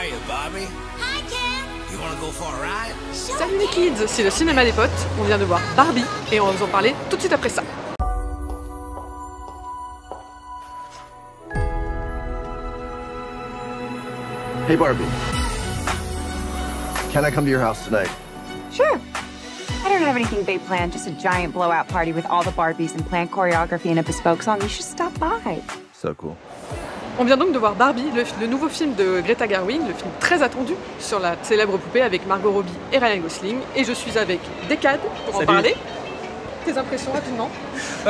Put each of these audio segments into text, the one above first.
are you, Barbie? Hi, Ken. You wanna go for a ride? Salut les kids, c'est le cinéma des potes, on vient de voir Barbie et on va vous en parler tout de suite après ça. Hey Barbie, can I come to your house tonight? Sure. I don't have anything big planned, just a giant blowout party with all the Barbies and planned choreography and a bespoke song. You should stop by. So cool. On vient donc de voir Barbie, le nouveau film de Greta Gerwig, le film très attendu sur la célèbre poupée avec Margot Robbie et Ryan Gosling. Et je suis avec Decad pour en parler. Tes impressions rapidement?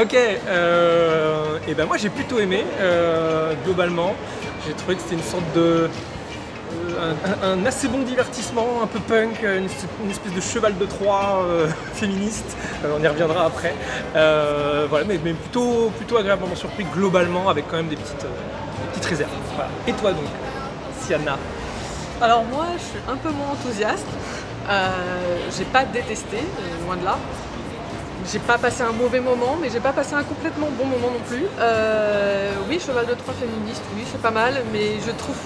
Ok, et ben moi j'ai plutôt aimé, globalement. J'ai trouvé que c'était une sorte de... un assez bon divertissement, un peu punk, une espèce de cheval de Troie féministe, on y reviendra après. Voilà, mais plutôt agréablement surpris globalement, avec quand même des petites réserves. Voilà. Et toi donc, Sienna? Alors moi je suis un peu moins enthousiaste, j'ai pas détesté, loin de là. J'ai pas passé un mauvais moment, mais j'ai pas passé un complètement bon moment non plus. Oui, cheval de Troie féministe, oui c'est pas mal, mais je trouve...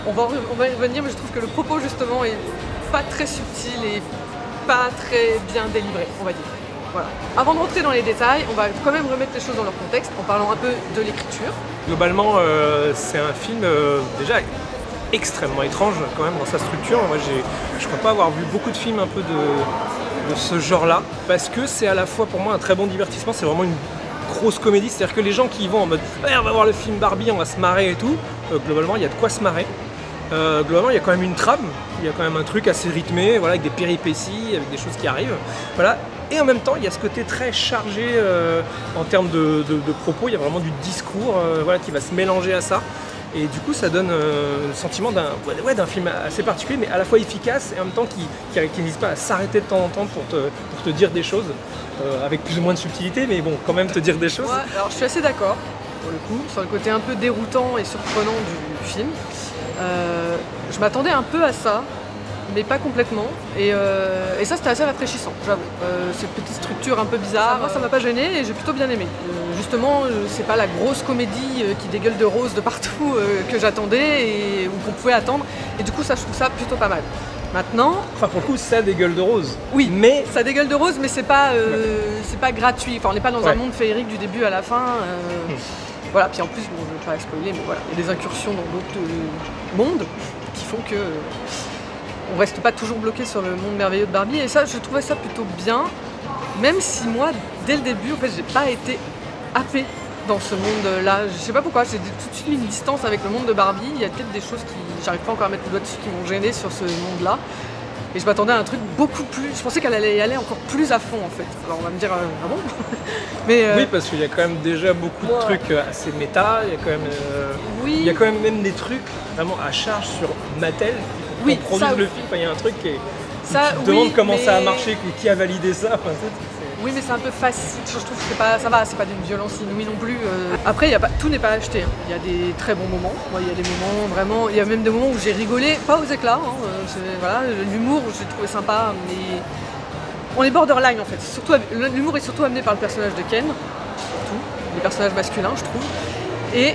On va y revenir, mais je trouve que le propos justement est pas très subtil et pas très bien délivré, on va dire. Voilà. Avant de rentrer dans les détails, on va quand même remettre les choses dans leur contexte en parlant un peu de l'écriture. Globalement, c'est un film déjà extrêmement étrange quand même dans sa structure. Moi, je crois pas avoir vu beaucoup de films un peu de ce genre-là, parce que c'est à la fois pour moi un très bon divertissement, c'est vraiment une grosse comédie, c'est-à-dire que les gens qui y vont en mode ouais, on va voir le film Barbie, on va se marrer et tout, globalement il y a de quoi se marrer. Globalement il y a quand même une trame, il y a quand même un truc assez rythmé, voilà, avec des péripéties, avec des choses qui arrivent, voilà. Et en même temps il y a ce côté très chargé en termes de propos, il y a vraiment du discours voilà, qui va se mélanger à ça. Et du coup ça donne le sentiment d'un film assez particulier, mais à la fois efficace et en même temps qui n'hésite pas à s'arrêter de temps en temps pour te dire des choses, avec plus ou moins de subtilité, mais bon, quand même te dire des choses. Ouais, alors je suis assez d'accord, pour le coup, sur le côté un peu déroutant et surprenant du film. Je m'attendais un peu à ça, mais pas complètement, et ça c'était assez rafraîchissant, j'avoue. Cette petite structure un peu bizarre, moi ça m'a pas gêné et j'ai plutôt bien aimé. Justement, c'est pas la grosse comédie qui dégueule de rose de partout que j'attendais ou qu'on pouvait attendre, et du coup ça je trouve ça plutôt pas mal. Maintenant... Enfin pour le coup ça dégueule de rose. Oui, mais ça dégueule de rose, mais c'est pas gratuit, enfin on n'est pas dans un monde féerique du début à la fin. Voilà, puis en plus, bon, je ne vais pas spoiler, mais voilà, il y a des incursions dans d'autres mondes qui font que on reste pas toujours bloqué sur le monde merveilleux de Barbie, et ça, je trouvais ça plutôt bien, même si moi, dès le début, en fait, j'ai pas été happée dans ce monde-là. Je sais pas pourquoi, j'ai tout de suite mis une distance avec le monde de Barbie. Il y a peut-être des choses qui, j'arrive pas encore à mettre le doigt dessus, qui m'ont gênée sur ce monde-là. Et je m'attendais à un truc beaucoup plus... Je pensais qu'elle allait y aller encore plus à fond, en fait. Alors on va me dire, ah bon? Mais oui, parce qu'il y a quand même déjà beaucoup de trucs assez méta. Il y a quand même, il y a quand même des trucs vraiment à charge sur Mattel qui produisent le film. Enfin, il y a un truc qui est... Ça, tu te demandes comment ça a marché, qui a validé ça. Enfin, oui, mais c'est un peu facile. Je trouve que c'est pas, ça va, c'est pas d'une violence inouïe non plus. Après, tout n'est pas acheté. Hein. Il y a des très bons moments. Moi, il y a des moments vraiment. Il y a même des moments où j'ai rigolé, pas aux éclats. Hein. Voilà, l'humour, j'ai trouvé sympa, mais on est borderline en fait. L'humour est surtout amené par le personnage de Ken, surtout les personnages masculins, je trouve. Et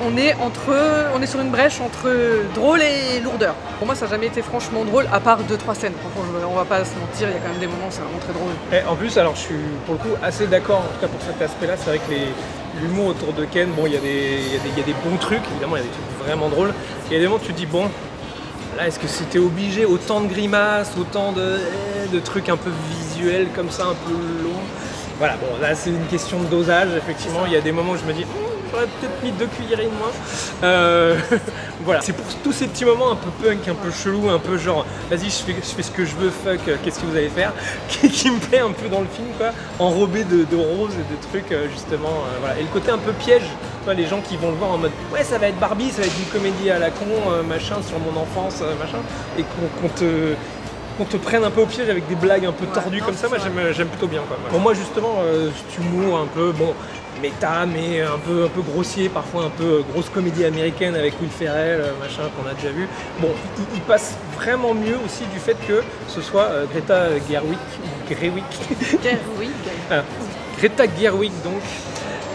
on est sur une brèche entre drôle et lourdeur. Pour moi, ça n'a jamais été franchement drôle, à part 2-3 scènes. Franchement, on va pas se mentir, il y a quand même des moments où c'est vraiment très drôle. Et en plus, alors je suis pour le coup assez d'accord, en tout cas pour cet aspect-là. C'est vrai que l'humour autour de Ken, bon, il y a des bons trucs, évidemment, il y a des trucs vraiment drôles. Il y a des moments où tu te dis, bon, là, est-ce que c'était obligé, autant de grimaces, autant de trucs un peu visuels comme ça, un peu longs. Voilà, bon, là, c'est une question de dosage, effectivement. Il y a des moments où je me dis, j'aurais peut-être mis 2 cuillerées de moins. Voilà, c'est pour tous ces petits moments un peu punk, un peu chelou, un peu genre vas-y je fais ce que je veux, fuck, qu'est-ce que vous allez faire, qui me plaît un peu dans le film, quoi, enrobé de roses et de trucs justement, voilà. Et le côté un peu piège, toi, les gens qui vont le voir en mode ouais ça va être Barbie, ça va être une comédie à la con, machin, sur mon enfance, machin, et qu'on te prenne un peu au piège avec des blagues un peu tordues comme ça, moi j'aime plutôt bien, quoi. Pour moi justement, cet humour un peu, bon, méta, mais un peu grossier, parfois un peu grosse comédie américaine avec Will Ferrell, machin, qu'on a déjà vu. Bon, il passe vraiment mieux aussi du fait que ce soit Greta Gerwig, Greta Gerwig donc,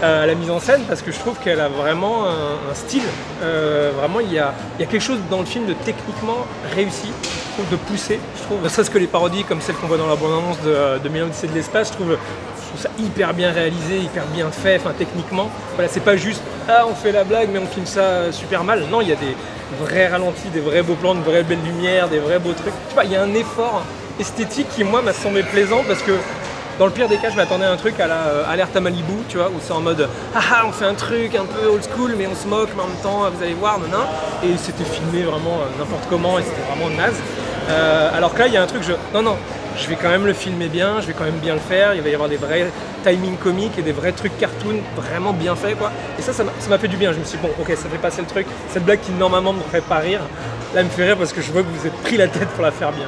à la mise en scène parce que je trouve qu'elle a vraiment un style. Vraiment, il y a quelque chose dans le film de techniquement réussi, je trouve, de poussé. Je trouve ça, ce que les parodies comme celle qu'on voit dans la bande-annonce de 1000 Odyssées de l'espace, je trouve ça hyper bien réalisé, hyper bien fait, enfin techniquement. Voilà, c'est pas juste on fait la blague mais on filme ça super mal. Non, il y a des vrais ralentis, des vrais beaux plans, de vraies belles lumières, des vrais beaux trucs. Je sais pas, il y a un effort esthétique qui moi m'a semblé plaisant parce que dans le pire des cas, je m'attendais à un truc à la Alerte à Malibu, tu vois, où c'est en mode on fait un truc un peu old school, mais on se moque, mais en même temps, vous allez voir, non. Et c'était filmé vraiment n'importe comment et c'était vraiment naze. Alors que là, il y a un truc, non, je vais quand même le filmer bien, je vais quand même bien le faire. Il va y avoir des vrais timings comiques et des vrais trucs cartoon vraiment bien faits, quoi. Et ça m'a fait du bien. Je me suis dit, bon, ok, ça fait passer le truc. Cette blague qui normalement ne me ferait pas rire, là, elle me fait rire parce que je vois que vous êtes pris la tête pour la faire bien.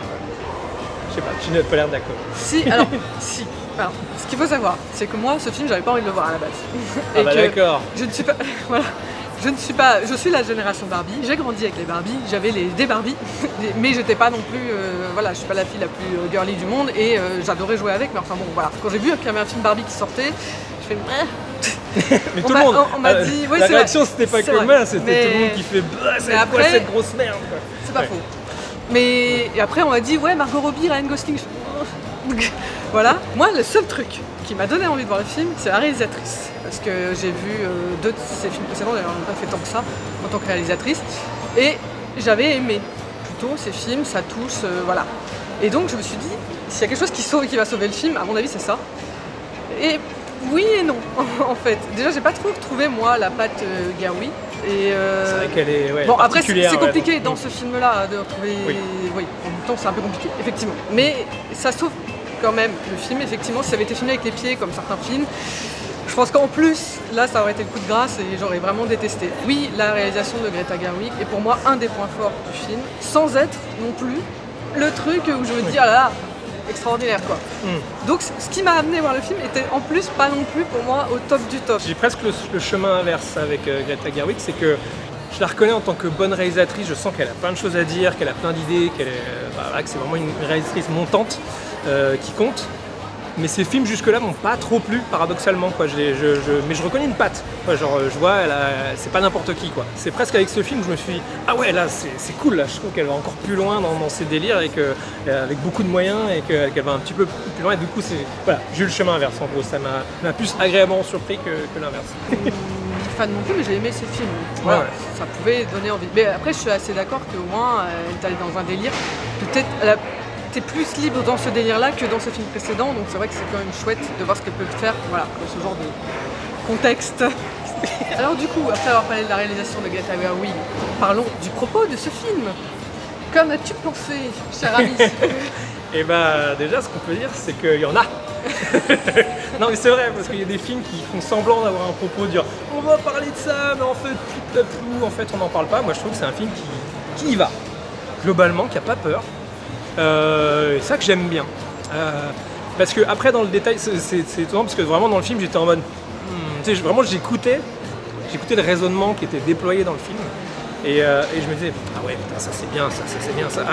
Je sais pas, tu n'as pas l'air d'accord. Si, alors, si. Alors, ce qu'il faut savoir, c'est que moi, ce film, j'avais pas envie de le voir à la base. Ah bah d'accord. Je ne suis pas... Voilà. Je suis la génération Barbie, j'ai grandi avec les Barbie, j'avais des Barbie, mais j'étais pas non plus, voilà, je suis pas la fille la plus girly du monde et j'adorais jouer avec, mais enfin bon, voilà. Quand j'ai vu qu'il y avait un film Barbie qui sortait, je fais mais tout le monde, on m'a dit, oui, la réaction c'était pas que moi, c'était tout le monde qui fait c'est quoi cette grosse merde, quoi. C'est pas faux. Mais et après on m'a dit, ouais, Margot Robbie, Ryan Gosling. Voilà, moi le seul truc qui m'a donné envie de voir le film, c'est la réalisatrice. Parce que j'ai vu 2 de ses films précédents, d'ailleurs elle n'a pas fait tant que ça en tant que réalisatrice. Et j'avais aimé plutôt ces films, ça touche, voilà. Et donc je me suis dit, s'il y a quelque chose qui va sauver le film, à mon avis c'est ça. Et oui et non, en fait. Déjà j'ai pas trop retrouvé moi la patte Gaoui. Et c'est vrai qu'elle est bon après c'est compliqué ouais, dans ce film-là de retrouver. Oui, en même temps c'est un peu compliqué, effectivement. Mais ça sauve quand même le film, effectivement, si ça avait été filmé avec les pieds comme certains films, je pense qu'en plus, là ça aurait été le coup de grâce et j'aurais vraiment détesté. Oui, la réalisation de Greta Gerwig est pour moi un des points forts du film, sans être non plus le truc où je me dis, ah là là, extraordinaire quoi. Donc ce qui m'a amené voir le film était en plus pas non plus pour moi au top du top. J'ai presque le chemin inverse avec Greta Gerwig, c'est que je la reconnais en tant que bonne réalisatrice, je sens qu'elle a plein de choses à dire, qu'elle a plein d'idées, que c'est vraiment une réalisatrice montante qui compte. Mais ces films jusque-là m'ont pas trop plu, paradoxalement, quoi. Mais je reconnais une patte. Quoi. Genre, je vois, c'est pas n'importe qui, quoi. C'est presque avec ce film que je me suis dit, ah ouais, là, c'est cool, là. Je trouve qu'elle va encore plus loin dans ses délires et avec beaucoup de moyens et qu'elle va un petit peu plus loin. Et du coup, voilà, j'ai eu le chemin inverse, en gros. Ça m'a plus agréablement surpris que l'inverse. Fan non plus, mais j'ai aimé ces films. Voilà, ouais. Ça pouvait donner envie. Mais après, je suis assez d'accord qu'au moins, elle est allée dans un délire. Peut-être, t'es plus libre dans ce délire-là que dans ce film précédent, donc c'est vrai que c'est quand même chouette de voir ce qu'elle peut faire, voilà, dans ce genre de contexte. Alors du coup, après avoir parlé de la réalisation de Greta Gerwig, parlons du propos de ce film. Qu'en as-tu pensé, cher ami? Eh bah déjà, ce qu'on peut dire, c'est qu'il y en a. Non mais c'est vrai, parce qu'il y a des films qui font semblant d'avoir un propos, dire on va parler de ça, mais en fait, en fait on n'en parle pas. Moi je trouve que c'est un film qui y va, globalement, qui n'a pas peur. C'est ça que j'aime bien. Parce que après dans le détail, c'est étonnant parce que vraiment dans le film j'étais en mode tu sais, vraiment j'écoutais le raisonnement qui était déployé dans le film et je me disais ah ouais putain ça c'est bien, ça c'est bien, ça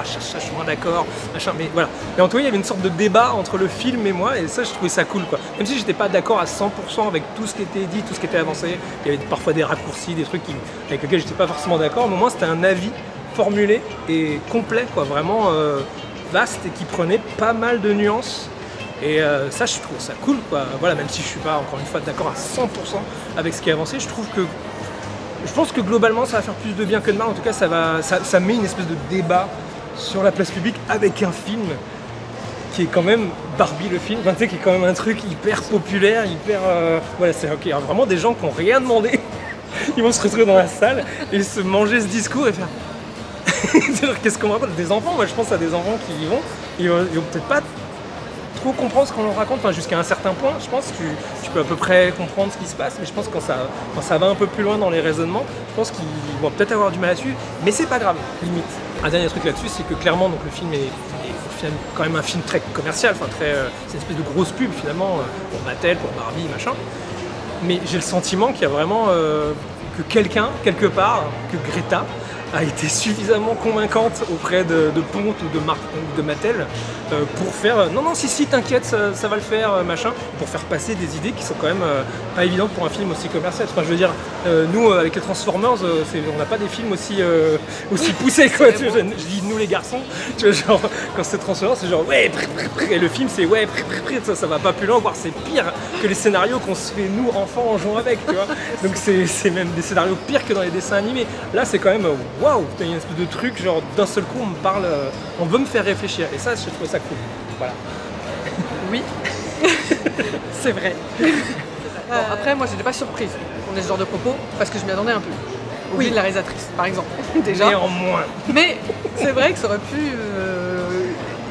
je suis moins d'accord, machin, mais voilà. Et en tout cas il y avait une sorte de débat entre le film et moi et ça je trouvais ça cool quoi. Même si j'étais pas d'accord à 100% avec tout ce qui était dit, tout ce qui était avancé, il y avait parfois des raccourcis, des trucs avec lesquels j'étais pas forcément d'accord, mais au moins c'était un avis formulé et complet quoi, vraiment vaste et qui prenait pas mal de nuances et ça je trouve ça cool quoi. Voilà, même si je suis pas encore une fois d'accord à 100% avec ce qui est avancé, je pense que globalement ça va faire plus de bien que de mal. En tout cas ça met une espèce de débat sur la place publique avec un film qui est quand même Barbie le film, enfin, tu sais, qui est quand même un truc hyper populaire, hyper voilà, c'est ok, alors, vraiment des gens qui n'ont rien demandé ils vont se retrouver dans la salle et se manger ce discours et faire qu'est-ce qu'on raconte? Des enfants, moi je pense à des enfants qui y vont, ils vont peut-être pas trop comprendre ce qu'on leur raconte, enfin jusqu'à un certain point, je pense que tu peux à peu près comprendre ce qui se passe, mais je pense que quand ça va un peu plus loin dans les raisonnements, je pense qu'ils vont peut-être avoir du mal à suivre, mais c'est pas grave, limite. Un dernier truc là-dessus, c'est que clairement donc, le film est quand même un film très commercial, enfin c'est une espèce de grosse pub finalement pour Mattel, pour Barbie, machin, mais j'ai le sentiment qu'il y a vraiment que quelqu'un, quelque part, que Greta, a été suffisamment convaincante auprès de Ponte ou de Mattel pour faire non si t'inquiète ça va le faire machin, pour faire passer des idées qui sont quand même pas évidentes pour un film aussi commercial. Enfin, je veux dire, nous avec les Transformers on n'a pas des films aussi poussés quoi. Je dis nous les garçons, tu vois, genre quand c'est Transformers c'est genre ouais et le film c'est ouais ça va pas plus loin, voire c'est pire que les scénarios qu'on se fait nous enfants en jouant avec, tu vois. Donc c'est même des scénarios pires que dans les dessins animés. Là c'est quand même waouh, il y a une espèce de truc genre d'un seul coup on me parle, on veut me faire réfléchir et ça je trouve ça cool. Voilà. Oui, c'est vrai. Bon, après moi j'étais pas surprise qu'on ait ce genre de propos parce que je m'y attendais un peu. Au vu de la réalisatrice par exemple. Déjà. Néanmoins. Mais c'est vrai que ça aurait pu.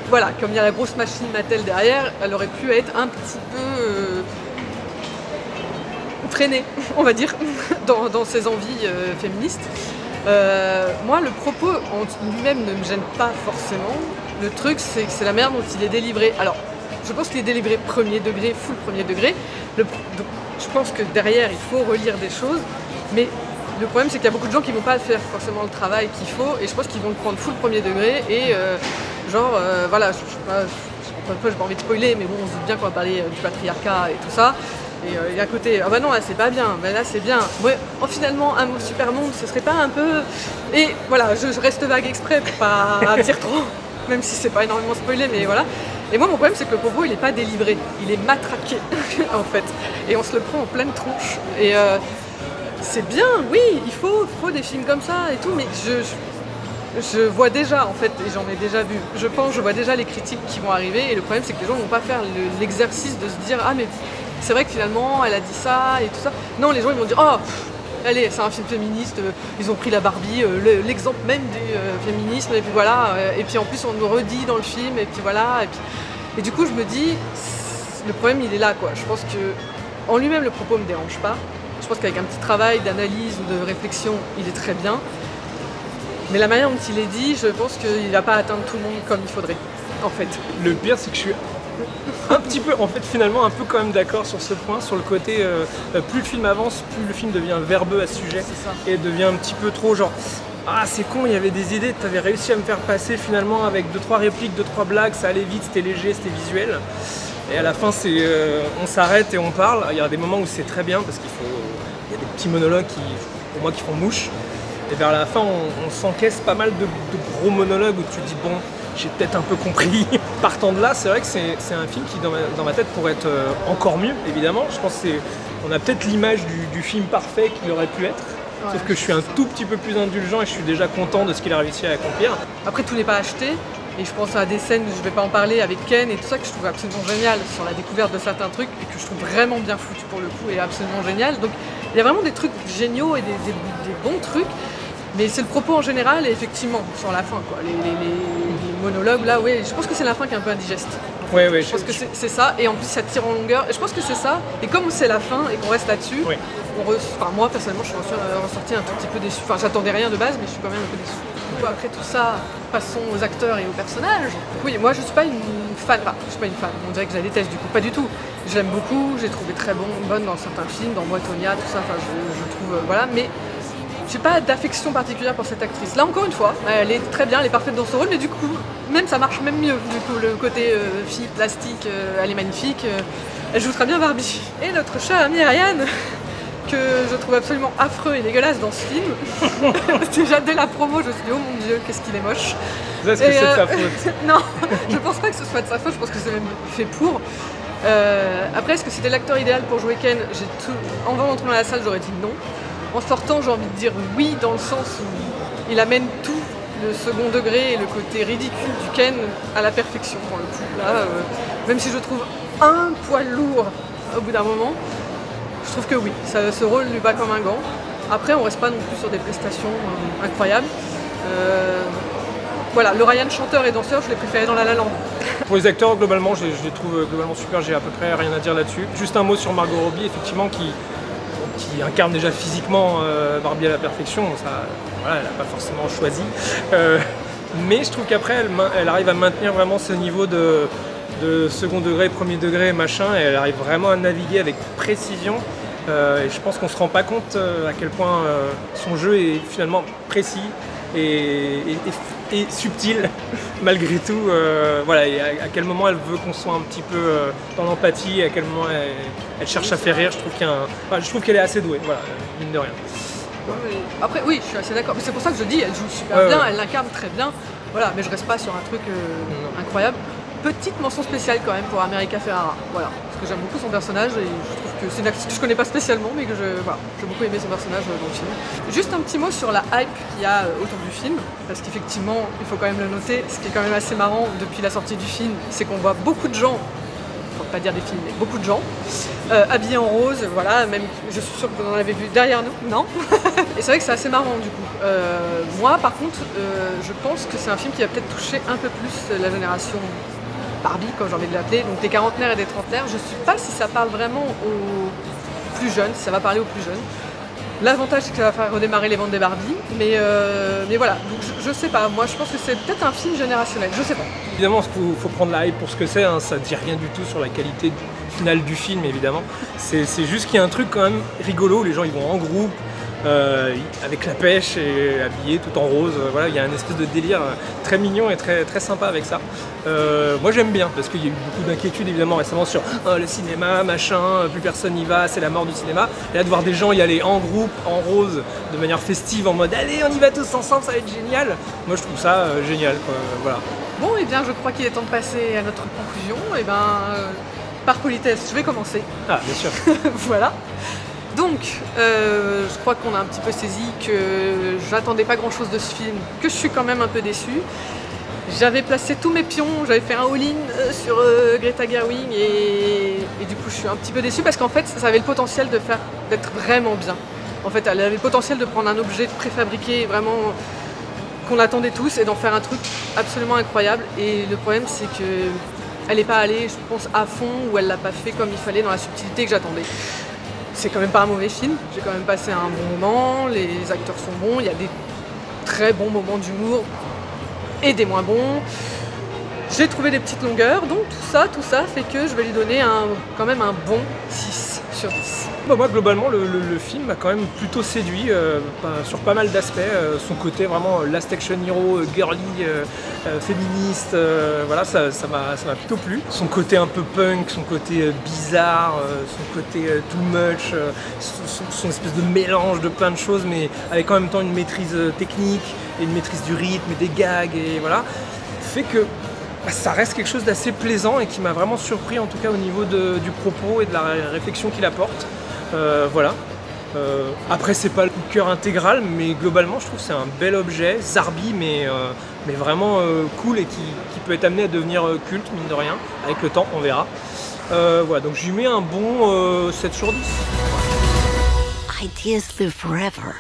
Voilà, comme il y a la grosse machine Mattel derrière, elle aurait pu être un petit peu freinée, on va dire, dans ses envies féministes. Moi, le propos en lui-même ne me gêne pas forcément. Le truc, c'est que c'est la manière dont il est délivré. Alors, je pense qu'il est délivré premier degré, full premier degré. Donc, je pense que derrière, il faut relire des choses. Mais le problème, c'est qu'il y a beaucoup de gens qui ne vont pas faire forcément le travail qu'il faut. Et je pense qu'ils vont le prendre full premier degré. Et voilà, je n'ai pas envie de spoiler, mais bon, on se doute bien qu'on va parler du patriarcat et tout ça. Et à côté, ah bah non, là c'est pas bien, bah là c'est bien. Ouais, finalement, un super monde, ce serait pas un peu. Et voilà, je reste vague exprès pour pas dire trop, même si c'est pas énormément spoilé, mais voilà. Et moi, mon problème, c'est que le propos, il est pas délivré, il est matraqué, en fait. Et on se le prend en pleine tronche. Et c'est bien, oui, il faut des films comme ça et tout, mais je vois déjà, en fait, et j'en ai déjà vu, je vois déjà les critiques qui vont arriver. Et le problème, c'est que les gens vont pas faire l'exercice de se dire, ah, mais. C'est vrai que finalement, elle a dit ça et tout ça. Non, les gens ils vont dire oh, allez, c'est un film féministe, ils ont pris la Barbie, l'exemple même du féminisme, et puis voilà. Et puis en plus, on nous redit dans le film, et puis voilà. Et du coup, je me dis, le problème il est là, quoi. Je pense que en lui-même, le propos me dérange pas. Je pense qu'avec un petit travail d'analyse ou de réflexion, il est très bien. Mais la manière dont il est dit, je pense qu'il ne va pas atteindre tout le monde comme il faudrait, en fait. Le pire, c'est que je suis un petit peu, en fait, finalement, un peu quand même d'accord sur ce point, sur le côté, plus le film avance, plus le film devient verbeux à ce sujet, et devient un petit peu trop genre, ah c'est con, il y avait des idées, t'avais réussi à me faire passer finalement avec 2-3 répliques, 2-3 blagues, ça allait vite, c'était léger, c'était visuel, et à la fin c'est, on s'arrête et on parle. Il y a des moments où c'est très bien, parce il y a des petits monologues pour moi, qui font mouche, et vers la fin on s'encaisse pas mal de gros monologues où tu te dis bon, j'ai peut-être un peu compris. Partant de là, c'est vrai que c'est un film qui, dans ma tête, pourrait être encore mieux, évidemment. Je pense qu'on a peut-être l'image du film parfait qu'il aurait pu être. Ouais, sauf que je suis un tout petit peu plus indulgent et je suis déjà content de ce qu'il a réussi à accomplir. Après, tout n'est pas acheté. Et je pense à des scènes, je ne vais pas en parler, avec Ken et tout ça, que je trouve absolument génial sur la découverte de certains trucs et que je trouve vraiment bien foutu pour le coup et absolument génial. Donc il y a vraiment des trucs géniaux et des bons trucs. Mais c'est le propos en général et effectivement sur la fin quoi. Les monologues là, oui, je pense que c'est la fin qui est un peu indigeste. Ouais, je pense que c'est ça, et en plus ça tire en longueur. Et je pense que c'est ça, et comme c'est la fin et qu'on reste là-dessus, moi personnellement je suis ressortie un tout petit peu déçue. Enfin j'attendais rien de base, mais je suis quand même un peu déçue. Après tout ça, passons aux acteurs et aux personnages. Oui, moi je suis pas une fan, je suis pas une fan, on dirait que je la déteste du coup, pas du tout. Je l'aime beaucoup, j'ai trouvé très bonne dans certains films, dans Boitonia, tout ça, je trouve, voilà, mais j'ai pas d'affection particulière pour cette actrice. Là encore une fois, elle est très bien, elle est parfaite dans son rôle, mais du coup, même ça marche même mieux. Du coup, le côté fille plastique, elle est magnifique. Elle joue très bien Barbie. Et notre cher ami Ryan, que je trouve absolument affreux et dégueulasse dans ce film. Déjà dès la promo, je me suis dit oh mon dieu, qu'est-ce qu'il est moche. Est-ce que c'est de sa faute? Non, je pense pas que ce soit de sa faute, je pense que c'est même fait pour. Après, est-ce que c'était l'acteur idéal pour jouer Ken? En entrant dans la salle, j'aurais dit non. En sortant, j'ai envie de dire oui, dans le sens où il amène tout, le second degré et le côté ridicule du Ken à la perfection pour le coup. Là, même si je trouve un poil lourd au bout d'un moment, je trouve que oui, ce rôle lui va comme un gant. Après, on reste pas non plus sur des prestations incroyables. Voilà, le Ryan chanteur et danseur, je l'ai préféré dans La La Land. Pour les acteurs, globalement, je les trouve globalement super, j'ai à peu près rien à dire là-dessus. Juste un mot sur Margot Robbie, effectivement, qui incarne déjà physiquement Barbie à la perfection, ça, voilà, elle n'a pas forcément choisi. Mais je trouve qu'après, elle arrive à maintenir vraiment ce niveau de second degré, premier degré, machin, et elle arrive vraiment à naviguer avec précision. Et je pense qu'on ne se rend pas compte à quel point son jeu est finalement précis, et subtile malgré tout. Voilà, et à quel moment elle veut qu'on soit un petit peu dans l'empathie, à quel moment elle cherche à faire rire. Je trouve qu'elle est assez douée, voilà, mine de rien. Après, oui, je suis assez d'accord. C'est pour ça que je dis, elle joue super bien, elle l'incarne très bien. Voilà, mais je reste pas sur un truc incroyable. Petite mention spéciale quand même pour America Ferrera. Voilà, parce que j'aime beaucoup son personnage et je trouve que c'est une actrice que je connais pas spécialement, mais que j'ai beaucoup aimé son personnage dans le film. Juste un petit mot sur la hype qu'il y a autour du film, parce qu'effectivement, il faut quand même le noter, ce qui est quand même assez marrant depuis la sortie du film, c'est qu'on voit beaucoup de gens, pour pas dire des films, mais beaucoup de gens, habillés en rose, voilà, même je suis sûre que vous en avez vu derrière nous, non? Et c'est vrai que c'est assez marrant du coup. Moi par contre, je pense que c'est un film qui va peut-être toucher un peu plus la génération Barbie, comme j'ai envie de l'appeler, donc des quarantenaires et des trentenaires. Je ne sais pas si ça parle vraiment aux plus jeunes, si ça va parler aux plus jeunes. L'avantage c'est que ça va faire redémarrer les ventes des Barbie, mais voilà, donc je sais pas, moi je pense que c'est peut-être un film générationnel, je sais pas. Évidemment, il faut prendre la hype pour ce que c'est, hein. Ça ne dit rien du tout sur la qualité finale du film, évidemment. C'est juste qu'il y a un truc quand même rigolo, les gens ils vont en groupe, avec la pêche et habillés tout en rose, voilà, il y a un espèce de délire très mignon et très, très sympa avec ça. Moi j'aime bien parce qu'il y a eu beaucoup d'inquiétudes évidemment récemment sur le cinéma, machin, plus personne n'y va, c'est la mort du cinéma. Et là de voir des gens y aller en groupe, en rose, de manière festive, en mode allez on y va tous ensemble, ça va être génial. Moi je trouve ça génial, quoi. Voilà. Bon et bien je crois qu'il est temps de passer à notre conclusion. Et ben par politesse, je vais commencer. Ah bien sûr. Voilà. Donc, je crois qu'on a un petit peu saisi que j'attendais pas grand chose de ce film, que je suis quand même un peu déçue. J'avais placé tous mes pions, j'avais fait un all-in sur Greta Gerwig et du coup je suis un petit peu déçue parce qu'en fait ça avait le potentiel d'être vraiment bien. En fait elle avait le potentiel de prendre un objet préfabriqué vraiment qu'on attendait tous et d'en faire un truc absolument incroyable. Et le problème c'est qu'elle n'est pas allée, je pense, à fond ou elle l'a pas fait comme il fallait dans la subtilité que j'attendais. C'est quand même pas un mauvais film, j'ai quand même passé un bon moment, les acteurs sont bons, il y a des très bons moments d'humour et des moins bons. J'ai trouvé des petites longueurs, donc tout ça fait que je vais lui donner quand même un bon 6 sur 10. Bah moi globalement le film m'a quand même plutôt séduit sur pas mal d'aspects, son côté vraiment last action hero, girly, féministe, voilà, ça m'a plutôt plu. Son côté un peu punk, son côté bizarre, son côté too much, son espèce de mélange de plein de choses mais avec en même temps une maîtrise technique et une maîtrise du rythme et des gags et voilà, fait que ça reste quelque chose d'assez plaisant et qui m'a vraiment surpris en tout cas au niveau du propos et de la réflexion qu'il apporte. Voilà. Après c'est pas le coup de cœur intégral mais globalement je trouve que c'est un bel objet, zarbi mais vraiment cool et qui peut être amené à devenir culte mine de rien, avec le temps on verra. Voilà, donc je lui mets un bon 7 sur 10. Ideas live forever.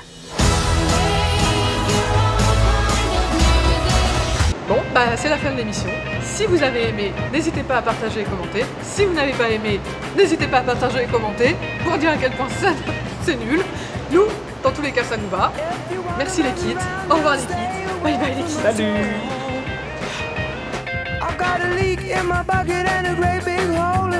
Bon, bah c'est la fin de l'émission. Si vous avez aimé, n'hésitez pas à partager et commenter. Si vous n'avez pas aimé, n'hésitez pas à partager et commenter pour dire à quel point c'est nul. Nous, dans tous les cas, ça nous va. Merci les kids. Au revoir les kids. Bye bye les kids. Salut. I've got a leak in my bucket and a great big hole